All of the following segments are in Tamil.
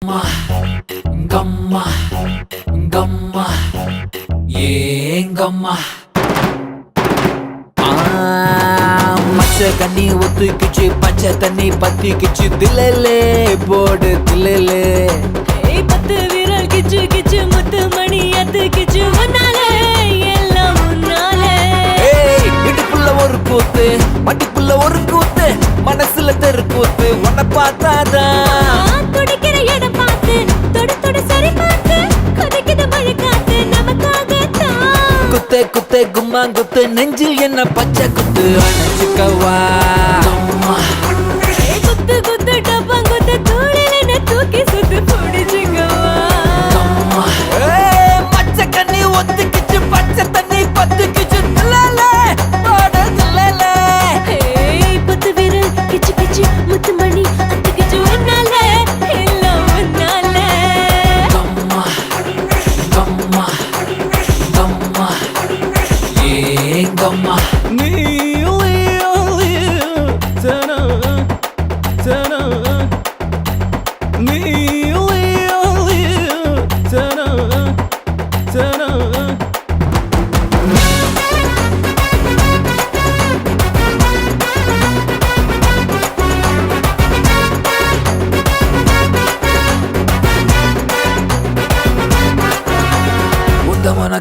கம்மா கம்மா ஏங்கம்மா மச்ச கண்ணி ஒத்துக்கிச்சு பச்சை தண்ணி பத்திக்கிச்சு தில்லே போடு தில்லே பத்து விரல் கிச்சு கிச்சு முத்து மணி அத்துக்கிச்சு முன்னாலே எல்லாம் முன்னாலே இடுப்புள்ள ஒரு கூத்து மட்டிப்புள்ள ஒரு கூத்து மனசுல தெரு கூத்து உன்னை பார்த்தாதான் துடிக்கிற இடம் பார்த்து தொடு தொடு சரி பார்த்து கொதிக்குது மழை காத்து நமக்காகத்தான் குத்தே குத்தே கும்மா குத்து நெஞ்சில் என்ன பச்சை குத்து அணைச்சுக்கவா குத்து குத்து டப்பா குத்து தூளில் என்ன தூக்கி சுத்து பிடிச்சுக்கவா மச்ச கண்ணி ஒத்துக்கிச்சு பச்சை தண்ணி பத்துக்கிச்சு தில்லே போடு தில்லே பத்து விரல் கிச்சு கிச்சு முத்து மணி அத்துக்கிச்சு முன்னாலே எல்லாம் முன்னாலே கம்மா கம்மா கம்மா ஏங்கம்மா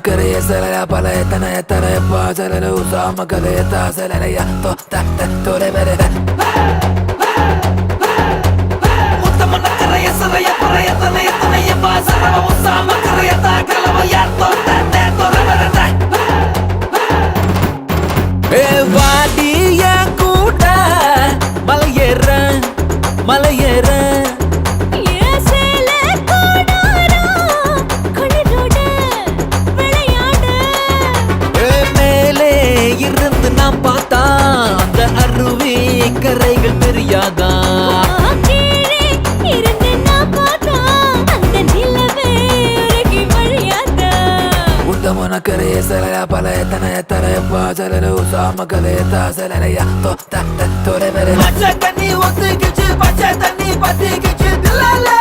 கரைய சலையா பழைய தனைய தரையப்பா சலல உசாம கலைய தாசலையா தோலை வரத உத்தமன கரைய சலைய பழைய தனைய தனையப்பா சலல உசாம கலைய தாக்கலவையா தோலை வரத வாடிய கூட மலையேற மலையேற கரைகள் தெரியாதா உத்தமன கரைய சலையா பழைய தனைய தரையப்பா சலல உசாம கலைய தாசலையா தோலை வரத மச்ச கண்ணி ஒத்துக்கிச்சு பச்சை தண்ணி பத்திக்கிச்சு தில்லே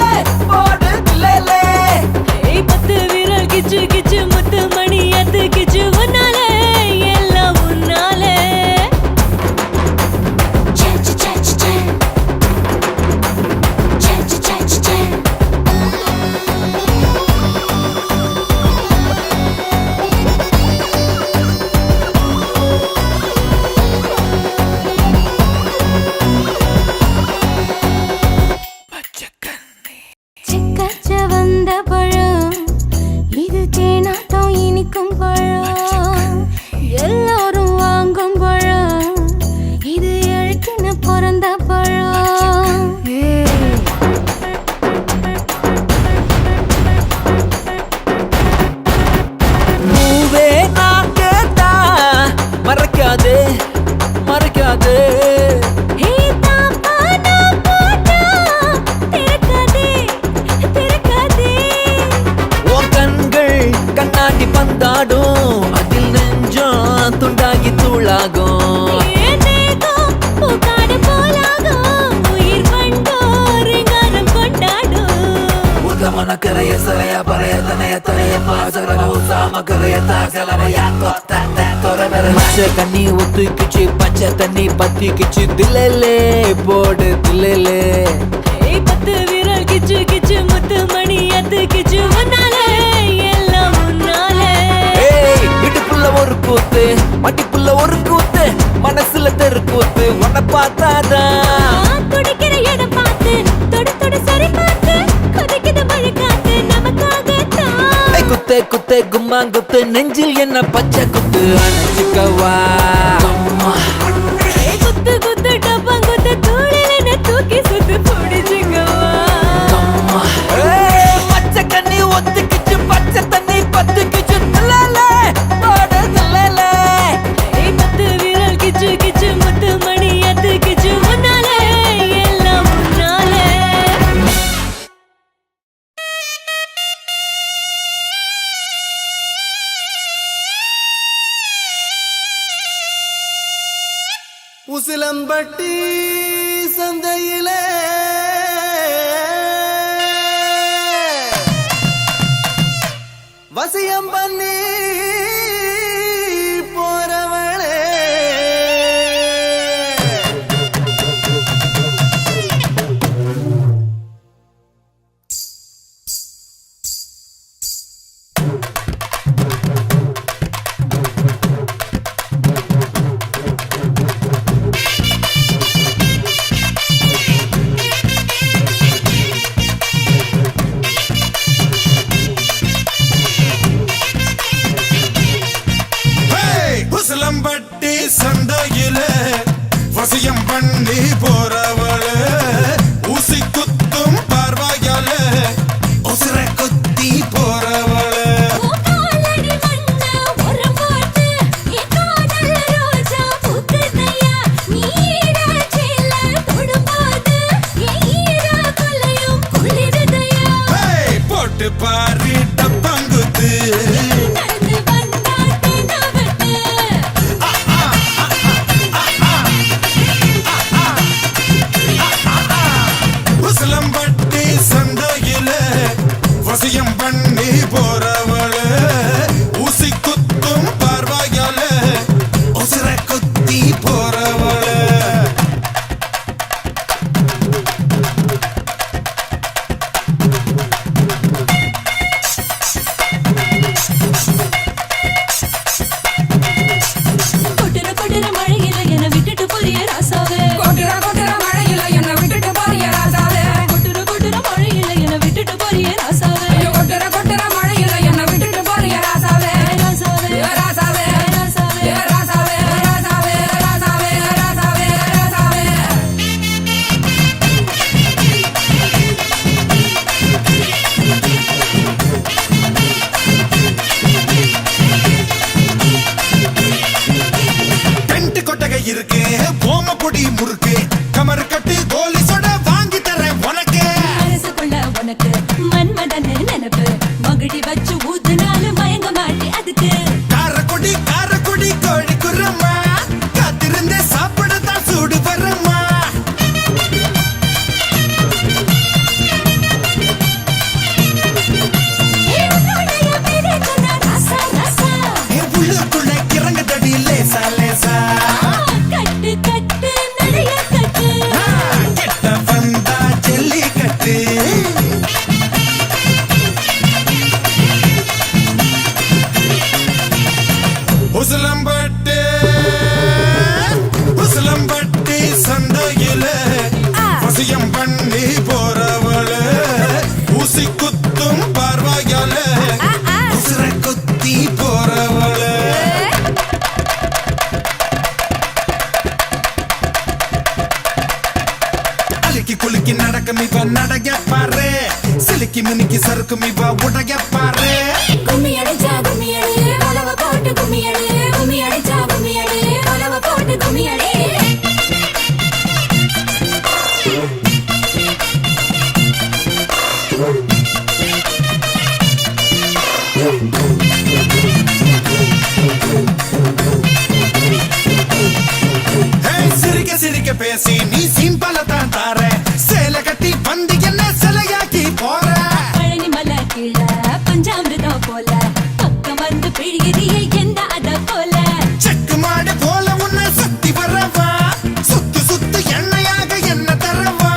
போடு தில்லே பத்து விரல் கிச்சு கிச்சு முத்து மணி அத்துக்கிச்சு முன்னாலே எல்லாம் முன்னாலே வந்த பழம் இது தேனாட்டம் இனிக்கும் பழம் எல்லாரும் வாங்கும் பழம் இது எழுக்கின பிறந்த பழம் பூவே நான் கேட்டா மறக்காதே மறக்காதே கண்ணாடி பந்தாடும் அதில் நெஞ்சம் துண்டாகி தூளாகும் உத்தமன கரைய சலையா பழைய தனைய தரையப்பா சலல உசாம கலைய தாசலையா தோலை வரத மச்ச கண்ணி ஒத்துக்கிச்சு பச்சை தண்ணி பத்திக்கிச்சு தில்லே போடு தில்லே பத்து விரல் கிச்சு கிச்சு முத்து மணி அத்துக்கிச்சு முன்னாலே எல்லாம் முன்னாலே இடுப்புள்ள ஒரு கூத்து மட்டிப்புள்ள ஒரு கூத்து மனசுல தெரு கூத்து உன்னை பார்த்தாதான் துடிக்கிற இடம் பார்த்து தொடு தொடு சரி பார்த்து கொதிக்குது மழை காத்து நமக்காகத்தான் குத்தே குத்தே கும்மா குத்து நெஞ்சில் என்ன பச்சை குத்து அணைச்சுக்கவா குத்து குத்து டப்பா குத்து தூளில் என்ன தூக்கி சுத்து பிடிச்சுக்கவா மச்ச கண்ணி ஒத்துக்கிச்சு பச்சை தண்ணி பத்துக்கிச்சு தில்லே போடு தில்லே பத்து விரல் கிச்சு கிச்சு முத்து மணி அத்துக்கிச்சு முன்னாலே எல்லாம் முன்னாலே உசிலம்பட்டி சந்தையிலே பாரு டப்பாங்குத்து நடந்து வந்தாட்டு நவட்டு உசிலம்பட்டி சந்தையில வசியம் பண்ணி போறவள ஊசி குத்தும் பார்வையால உசிர குத்தி போறவள கொட்டுற கொட்டுற மழையில என்னை விட்டுட்டு போறிய ராசாவே கொட்டுற கொட்டுற மழையில என்னை விட்டுட்டு போறிய ராசாவே கொட்டுற கொட்டுற மழையில என்னை விட்டுட்டு போறிய ராசாவே ஐயோ, கொட்டுற கொட்டுற மழையில என்னை விட்டுட்டு போறிய ராசாவே ராசாவே ஏ ராசாவே ராசாவே ஏ ராசாவே ராசாவே ராசாவே ராசாவே ராசாவே டென்ட் கொட்டகை இருக்கு ஓம பொடி முறுக்கு கமர் கட்டு கோலி சொட வாங்கி தரேன் உனக்கு மனசுக்குள்ள உனக்கு மன்மதன்னு நினைப்பு மகுடி வச்சு ஊத்துனாலும் மயங்க மாட்டே அதுக்கு காரக்குடி கோழி குரம்மா காத்திருந்தே சாப்பிடத்தான் சூடு வரம்மா உன்னுடைய பேரே சொன்ன ராசா ராசா என் உள்ளுக்குள்ள கிறங்க தடி லேசா லேசா கட்டு கட்டு நடைய கட்டு கெட்ட வந்தா ஜல்லி கட்டு உசிலம்பட்டி சந்தையில வசியம் பண்ணி போறவள ஊசி குத்தும் பார்வையால உசிர குத்தி போறவள அலிக்கி குலுக்கி நடக்கும் இவ நடக பாரு சிலுக்கி மினுக்கி சறுக்கும் இவ உடைய பாரு கும்மி அடிச்சா கும்மி அடி உலவ போட்டு கும்மி அடி கும்மி அடிச்சா கும்மி அடி உலவ போட்டு கும்மி அடி சிரிக்க சிரிக்க பேசி நீ சிம்பல தான் தார சேலை கட்டி வந்து என்ன சிலையாக்கி போற பழனி மலை கீழ பஞ்சாமிர்தம் போல பக்கம் வந்து பிழிகிறிய என்ன அத போல செக்கு மாடு போல உன்னை சுத்தி வரவா சுத்து சுத்து எண்ணெயாக என்ன தரவா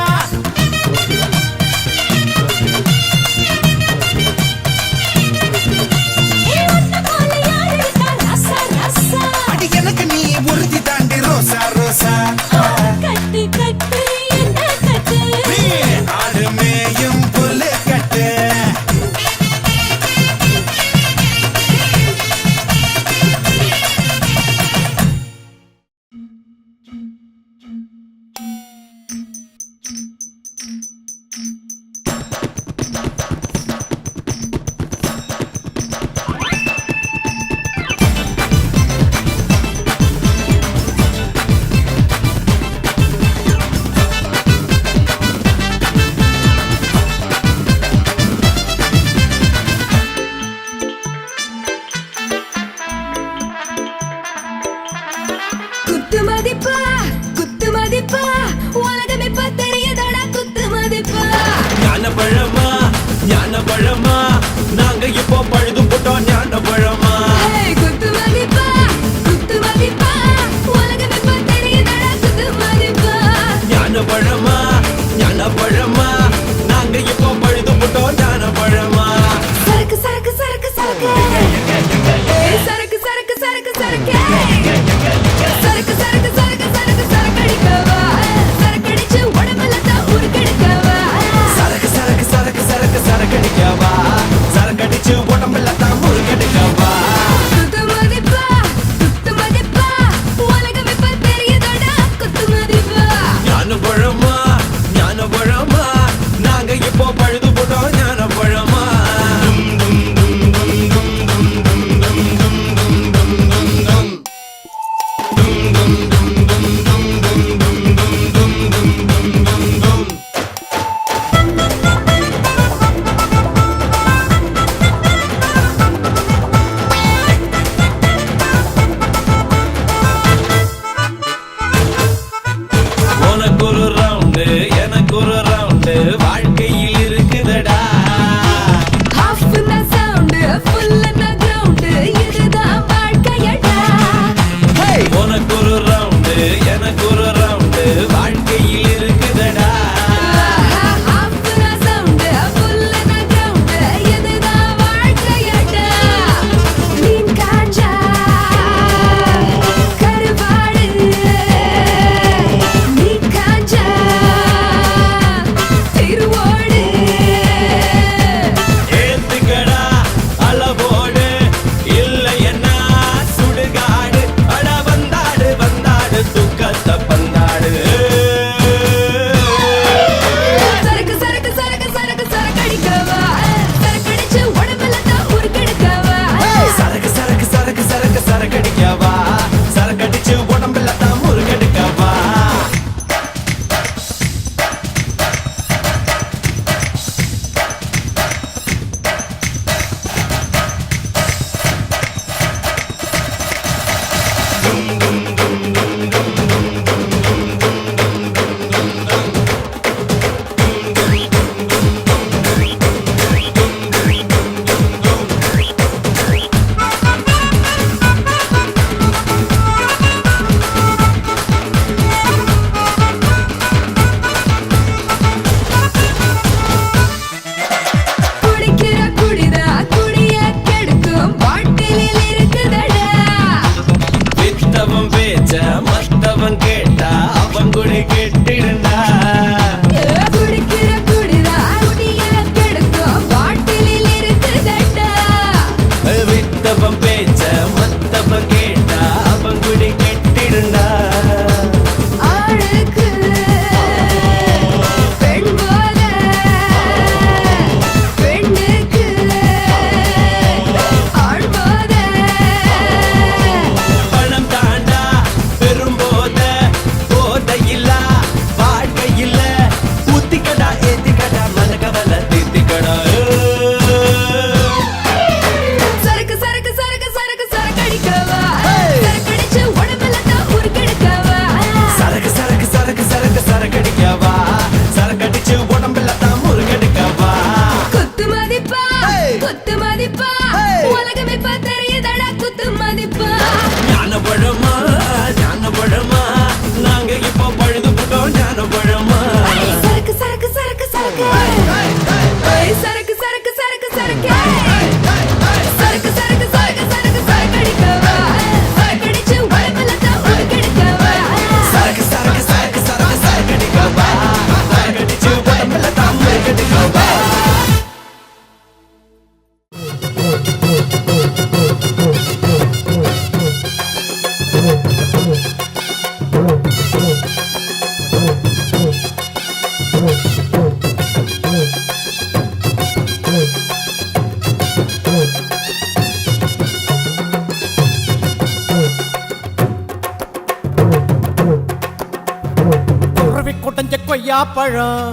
குருவி கொட்டஞ்ச கொய்யா பழம்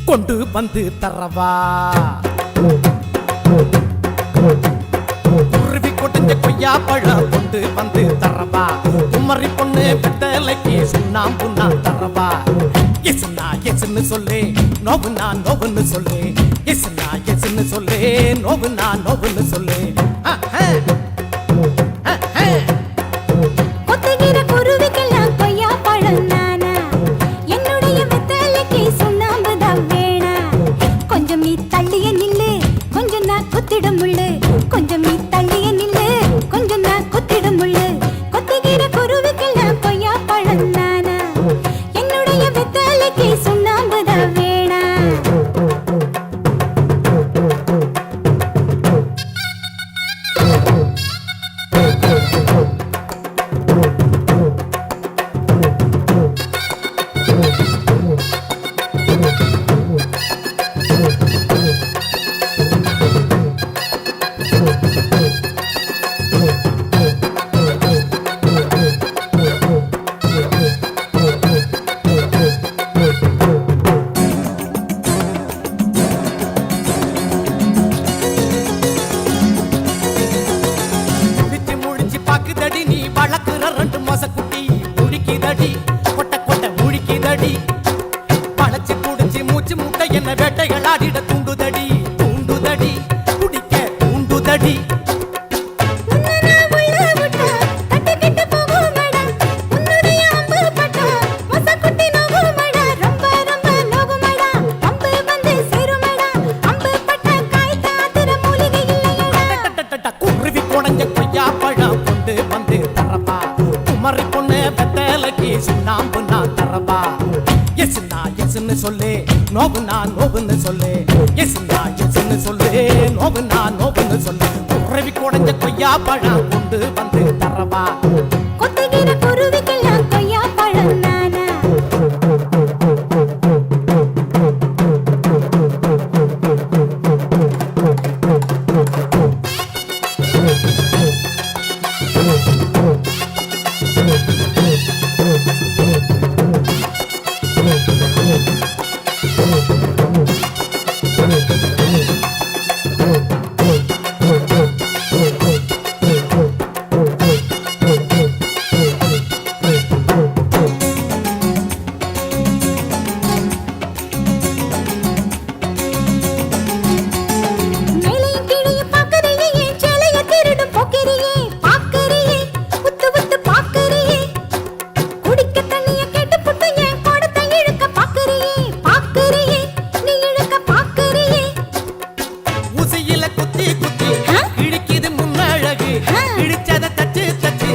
கொண்டு வந்து தரவா குருவி கொட்டஞ்ச கொய்யா பழம் கொண்டு வந்து தரவா குமரி பொண்ணு பித்தளைக்கு சுண்ணாம்பு நான் தரவா எஸ்னா எஸ்ன்னு சொல்லு நோவுனா நோவுன்னு சொல்லு எஸ்னா எஸ்ன்னு சொல்லு நோவுனா நோவுன்னு சொல்லு கொத்துகிற குருவிக்கெல்லாம் கொய்யா பழம் நானா என்னுடைய வெத்தலைக்கு சுண்ணாம்பு தான் வேணா கொஞ்சம் நீ தள்ளிய நில்லு கொஞ்சம் நான் குத்திடும் முள்ளு கொஞ்சம் நீ தள்ளிய நில்லு கொஞ்சம் நான் குத்திடும் முள்ளு கொத்துகிற குருவிக்கெல்லாம் கொய்யா பழம் நானா என்னுடைய வெத்தலைக்கு சுண்ணாம்பு தான் வேணா முடிச்சு முடிச்சு பாக்குதடி நீ வளர்க்குற ரெண்டு மாச குட்டி முழிக்குதடி கொட்ட கொட்ட முழிக்குதடி பழச்சு குடிச்சு மூச்சு முட்டை என்ன வேட்டைகளாடிட தூண்டுதடி தூண்டுதடி குடிக்க தூண்டுதடி உன்னனா உள்ள விட்டா கட்டிக்கிட்டு போகுமடா உன்னுடைய அம்பு பட்டா மொசக்குட்டி நோகுமடா ரொம்ப ரொம்ப நோகுமடா அம்பு வந்து சேருமடா அம்பு பட்டா காய் தாத்துற மூலிகை இல்லையடா டட்டட்டட்ட குருவி குடஞ்ச கொய்யா பழம் கொண்டு வந்து தரவா குமரி பொண்ணு வெத்தலைக்கு சுண்ணாம்பு நான் தரவா எஸ்னா எஸ்ன்னு சொல்லு நோவுனா நோவுன்னு சொல்லு எஸ்னா எஸ்ன்னு சொல்லு நோவுனா நோவுன்னு சொல்லு குருவி குடஞ்ச கொய்யா பழம் கொண்டு வந்து தரவா கொத்துகிற குருவிக்கெல்லாம் கொய்யா பழம் நானா மேலையும் கீழையும் பார்க்கறியே என் சேலைய திருடும் போக்கிரியே பார்க்கறியே உத்து உத்து பார்க்கறியே குடிக்க தண்ணிய கேட்டு புட்டு என் கோடத்தை இழுக்க பார்க்கறியே பார்க்கறியே நீ இழுக்க பார்க்கறியே ஊசியில குத்தி குத்தி இழுக்குது முன்னழகு இழுச்சத தச்சு தச்சு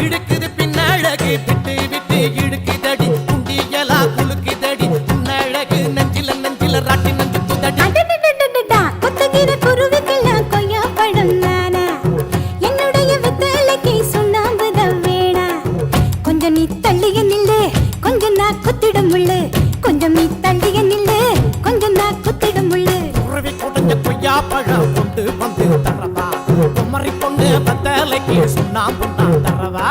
இழுக்குது பின்னழகு விட்டு விட்டு இழுக்குதடி குண்டியலா குலுக்குதடி முன்னழகு நெஞ்சில நெஞ்சில ராட்டி நஞ்சு குதடி அடடடடடடா கொத்துகிற குருவிக்கெல்லாம் கொய்யா பழம் நானா என்னுடைய வெத்தலைக்கு சுண்ணாம்பு தான் வேணா கொஞ்சம் நீ தள்ளிய நில்லு கொஞ்சம் நான் குத்திடும் முள்ளு கொஞ்சம் நீ தள்ளிய நில்லு கொஞ்சம் நான் குத்திடும் முள்ளு குருவி குடஞ்ச கொய்யா பழம் கொண்டு வந்து தரவா குமரி பொண்ணு வெத்தலைக்கு சுண்ணாம்பு நான் தரவா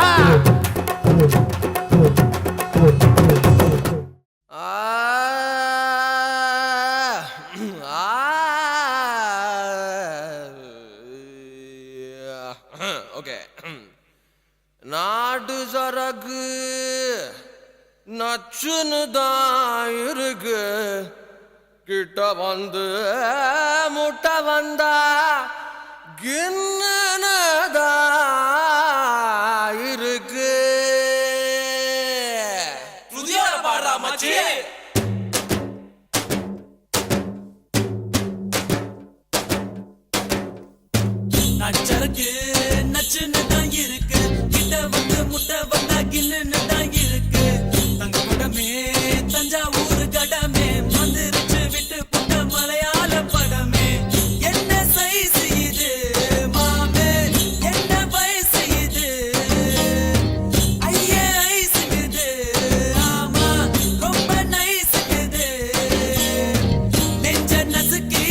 ஓகே நாடு சரக்கு நச்சுன்னு தான் இருக்கு கிட்ட வந்து முட்டை வந்தா கிண்ணனதா இருக்கு புதிய பாடுறா மச்சி நச்சருக்கு நச்சுன்னு தான் இருக்கு கிட்ட வந்து முட்டை வந்தா கில்லுன்னு தான் இருக்கு தங்க குடமே தஞ்சாவூர் கடமே வந்துருச்சு விட்டு புட்ட மலையாள படமே என்ன சைஸ் இது மாமே என்ன வயசு இது ஐயே ஐஸ் இது ஆமா ரொம்ப நைஸ் இது நெஞ்ச நசுக்கி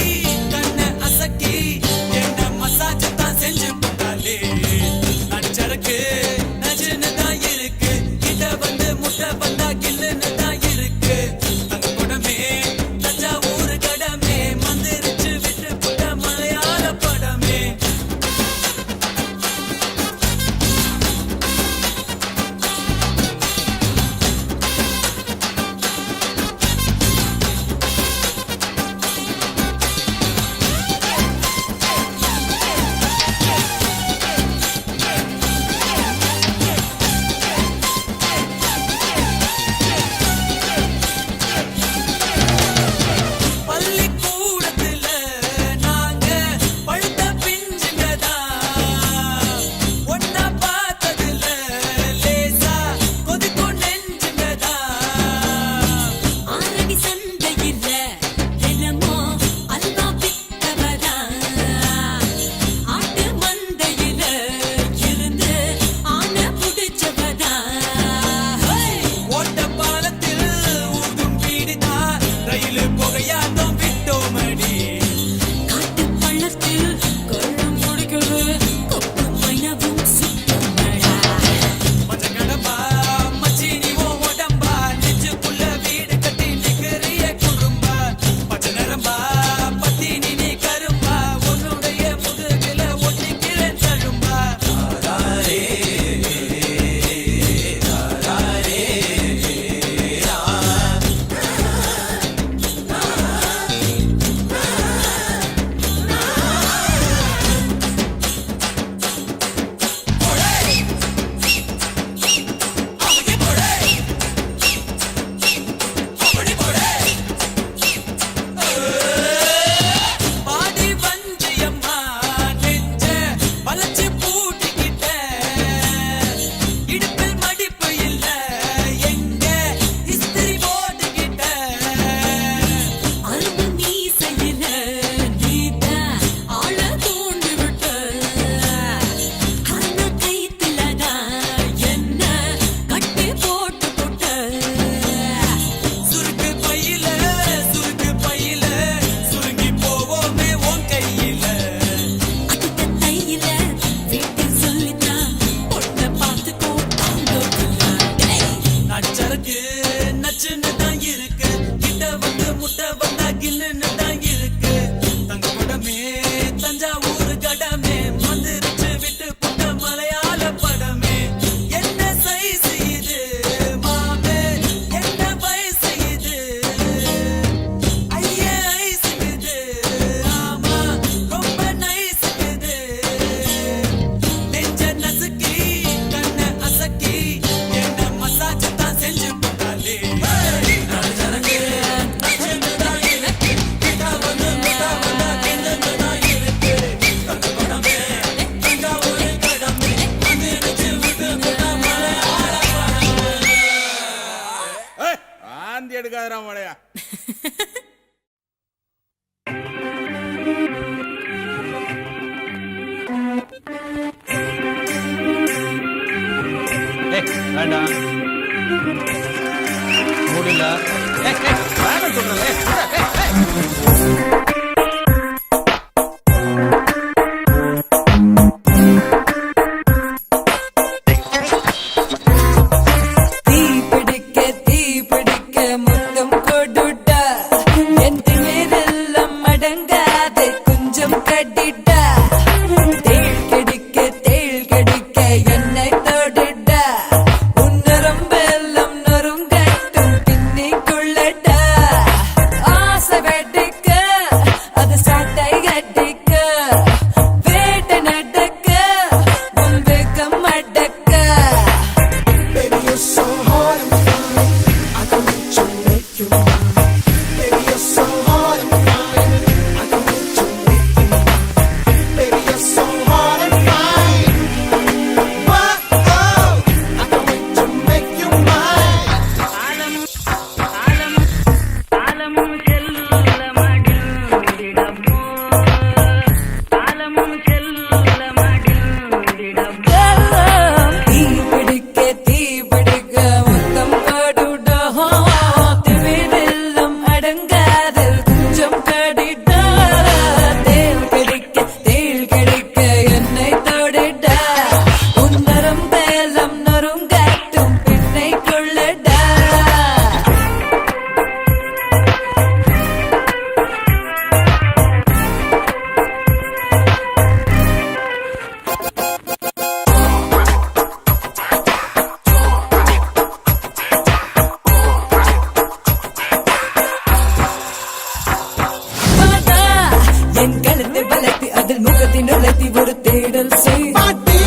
தேடல் செய் பாட்டி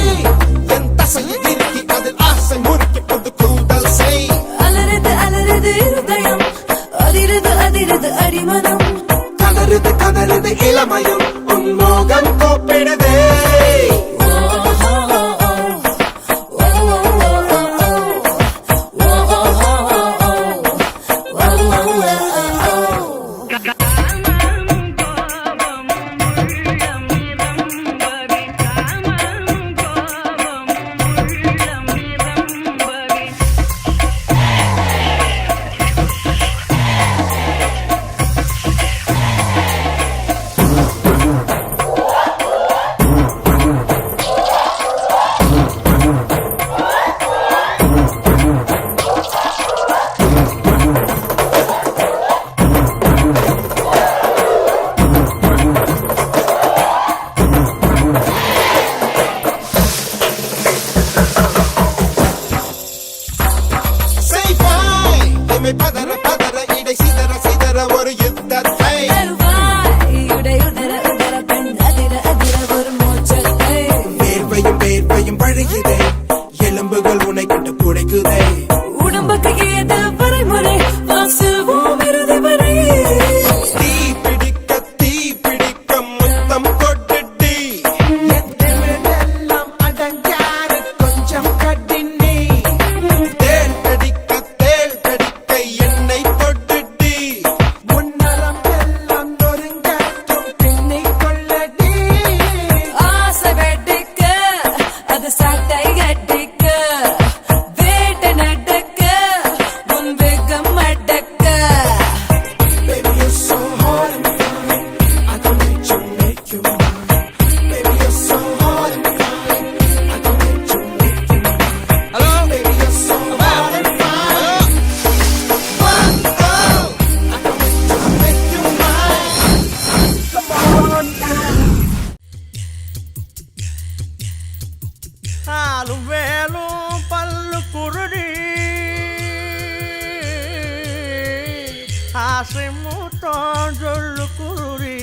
என் தசையில் இருக்கி அதில் ஆசை முறுக்கி கொண்டு கூடல் செய் அலறுது அலறுது இருதயம் அதிருது அதிருது அடிமனம் கதறுது கதறுது இளமையும் உன்மோகம் கோப்பிடுதே பதற பதற இடை சிதற சிதற ஒரு யுத்தத்தை உதர உதர பெண் அதிர அதிர ஒரு மோச்சத்தை வேர்வையும் வேர்வையும் பழகுதே எலும்புகள் உன்னை கண்டு புடைக்குதே உடம்புக்கு ஏத வரைமுறை வாசல்வோம் இறுதி வரை தீ பிடிக்க முத்தம் கொட்டுடி எல்லாம் அடங்காரு கொஞ்சம் கட்டினி தேள் கடிக்க என்னை தொட்டுடி முன்னரம் எல்லாம் நொறுங்காற்றும் பின்னை கொள்ளடி ஆசை வெடிக்க அது சாட்டை அடிக்க வேட்டை நடக்க உன் வேகம் அடக்க Baby, you're so hard and fine. I don't need you, make you mine. Baby, you're so hard and fine. I don't need you, make you mine. Hello? Baby, you're so hard and fine. Oh, I don't need you, make you mine. Come on now. ஆளும் வேலும் பல்லு குருடி ஆசை மூட்டம் சொல்லு குருடி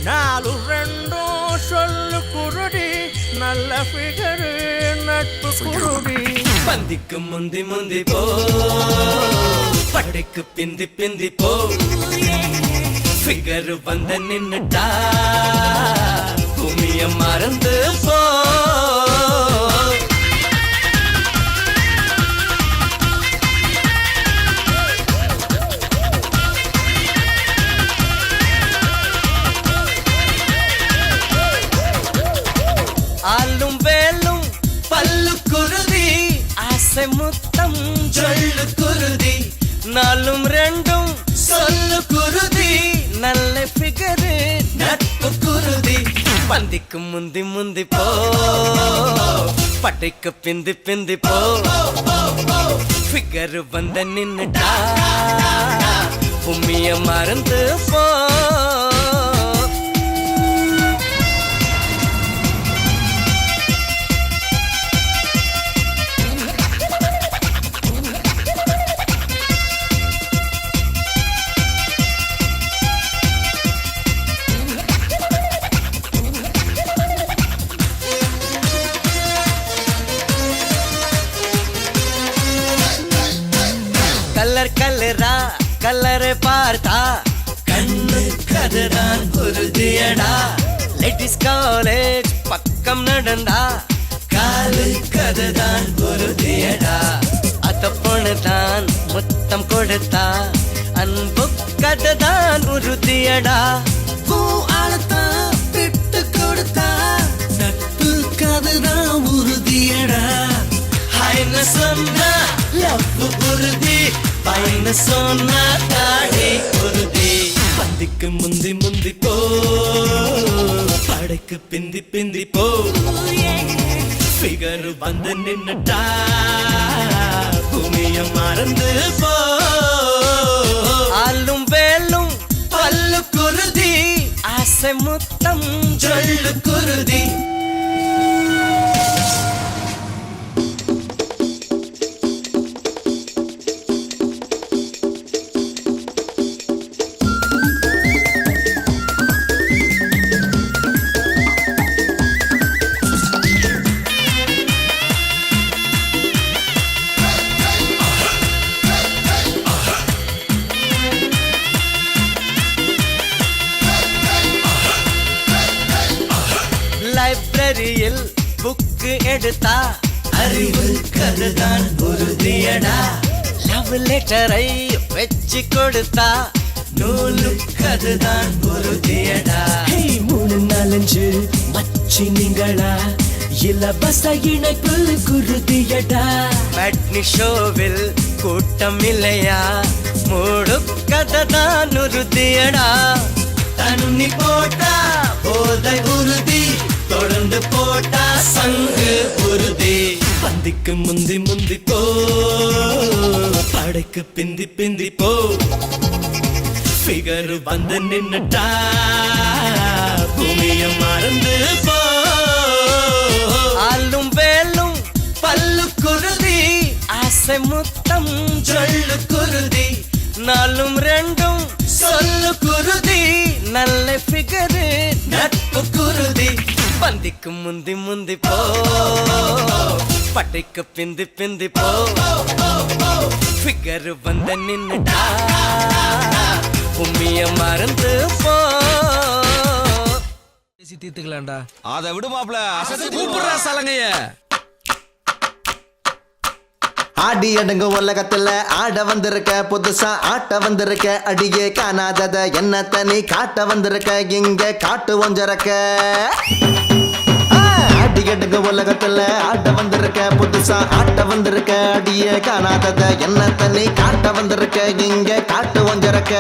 நாலு ரெண்டும் சொல்லு குருடி நல்ல ஃபிகரு நட்பு குருடி பந்திக்கு முந்தி முந்தி போ படைக்கு பிந்தி பிந்தி போ ஃபிகர் வந்து நின்னுட்டா பூமிய மறந்து போ ஆளும் வேலும் பல்லு குருதி ஆசை முத்தம் சொல்லு குருதி நாலும் ரெண்டும் சொல்லு குருதி நல்ல ஃபிகரு நட்பு குருதி பந்திக்கு முந்தி முந்தி போ படைக்கு பிந்தி பிந்தி போ ஃபிகர் வந்து நின்னுட்டா பூமிய மறந்து போ கலர் கலரா கலரை பார்த்தா கண்ணு கதறான் உறுதியடா லேடிஸ் காலேஜ் பக்கம் நடந்தா காலு கததான் உறுதியடா அத்த பொண்ணுதான் முத்தம் கொடுத்தா அன்பு கததான் உறுதியடா பூ ஆளத்தான் விட்டு கொடுத்தா நட்பு கததான் உறுதியடா ஹைன்னு சொன்னா லவ் உறுதி பையன்னு சொன்னா தாடி உறுதி பந்திக்கு முந்தி முந்தி போ படைக்கு பிந்தி பிந்தி போ ஃபிகர் வந்து நின்னுட்டா பூமிய மறந்து போ ஆளும் வேலும் பல்லு குருதி ஆசை முத்தம் சொல்லு குருதி லைப்ரரியில் புக்கு எடுத்தா அறிவு கருதான் உறுதியடா. லவ் லெட்டரை வச்சு கொடுத்தா நூலு கருதான் உறுதியடா. 3 4 5 மச்சி நீங்களா இலவச இணைப்பு குருதியடா. மேட்னி ஷோவில் கூட்டம் இல்லையா மூடு கதைதான் உறுதியடா. தண்ணி போட்டா போதை உறுதி தொடர்ந்து போட்டா சங்கு உறுதி. பந்திக்கு முந்தி முந்தி போ படைக்கு பிந்தி பிந்தி போ. ஃபிகர் வந்து நின்னுட்டா பூமிய மறந்து போ. ஆளும் வேலும் பல்லு குருதி ஆசை முத்தம் சொல்லு குருதி. நாலும் ரெண்டும் சொல்லு குருதி நல்ல ஃபிகரு நட்பு குருதி. பந்திக்கு முந்தி முந்தி போ பட்டைக்கு பிந்தி பிந்தி போ. ஃபிகர் வந்து நின்னுட்டா உம்மிய மறந்து போ. தீர்த்துக்கலாம்டா. அதை விடுமாப்ல கூப்பிடுறா சலங்கைய. ஆடி அடங்க உலகத்துல ஆட வந்திருக்க புதுசா ஆட்ட வந்திருக்க அடியே காணாதத என்னத்த நீ காட்ட வந்திருக்க இங்க காட்டு ஒஞ்சரக்க. ஆடி அடங்க உலகத்துல ஆட வந்திருக்க புதுசா ஆட்ட வந்திருக்க அடியே காணாதத என்னத்த நீ காட்ட வந்திருக்க இங்க காட்டு ஒஞ்சரக்க.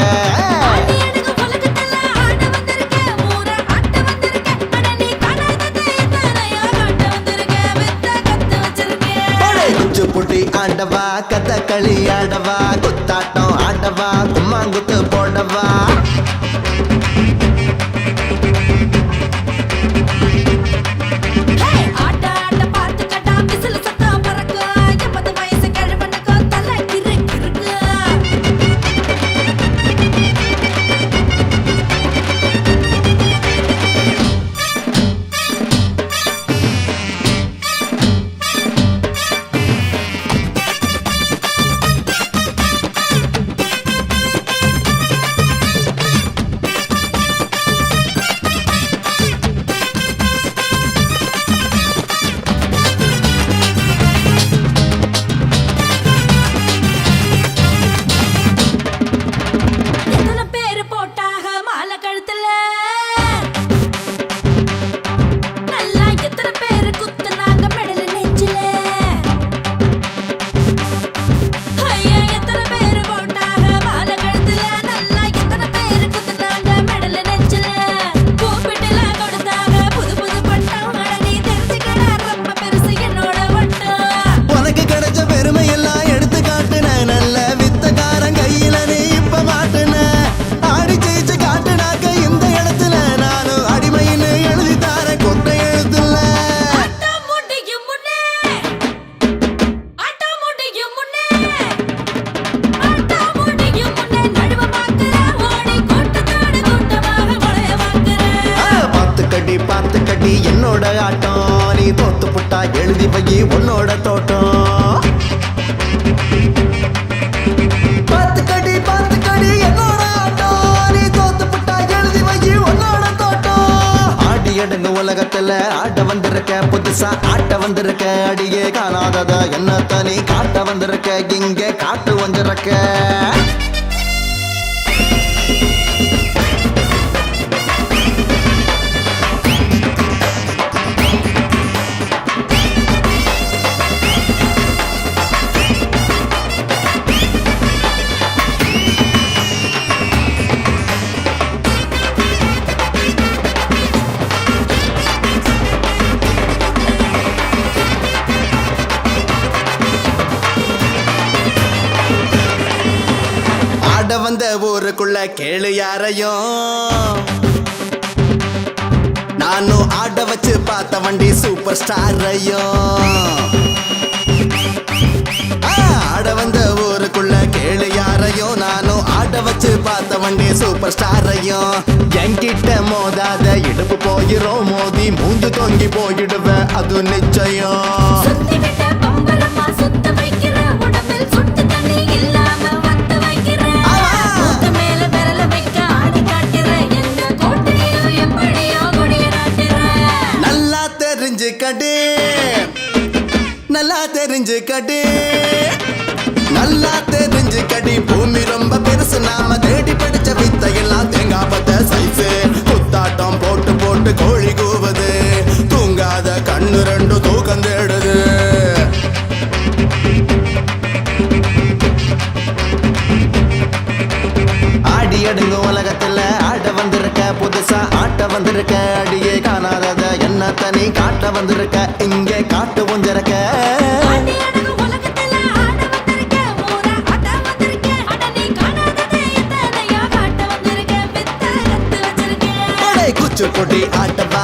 புட்டி ஆடவா கதகளி ஆடவா குத்தாட்டம் ஆடவா கும்மாங்குத்து போடவா. என்னோட ஆட்டம் நீ தோத்து புட்டா எழுதி வை உன்னோட தோட்டம். பாத்து கடி என்னோட ஆட்டம் நீ தோத்து புட்டா எழுதி வை உன்னோட தோட்டம். ஆடி அடங்கு உலகத்துல ஆட்ட வந்திருக்க புதுசா ஆட்ட வந்திருக்க அடியே காணாதத என்னத்த நீ காட்ட வந்திருக்க இங்க காட்டு வந்திருக்க. வந்த ஊருக்குள்ள கேளு யாரையும் நானும் ஆட வச்சு பார்த்த வண்டி சூப்பர் ஸ்டாரையும். ஆட வந்த ஊருக்குள்ள கேளு யாரையும் நானும் ஆட வச்சு பார்த்த வண்டி சூப்பர் ஸ்டாரையும். என்கிட்ட மோதாத இடுப்பு போயிரும் மோதி மூந்து தொங்கி போயிடுவேன் அது நிச்சயம். தெரிஞ்சுக்கடி நல்லா தெரிஞ்சுக்கடி பூமி ரொம்ப பெருசு நாம தேடி படிச்ச வித்தையெல்லாம் தேங்காய் பத்த சைஸு குத்தாட்டம் போட்டு போட்டு கோழி கூவுது தூங்காத கண்ணு ரெண்டு தூக்கம் தேடுது ஆடி அடுங்க உலகத்துல ஆட வந்திருக்க புதுசா ஆட்ட வந்திருக்க அடியே காணாதத என்ன தனி காட்ட வந்திருக்க இங்கே காட்டு ஒஞ்சிருக்க ஆடி அடங்கு உலகத்துல ஆட வந்திருக்கேன், ஊரா ஆட்ட வந்திருக்கேன். அட நீ காணாததை எத்தனையோ காட்ட வந்திருக்கேன், வித்தை கத்து வச்சிருக்கேன். குச்சு கொடி ஆட்டவா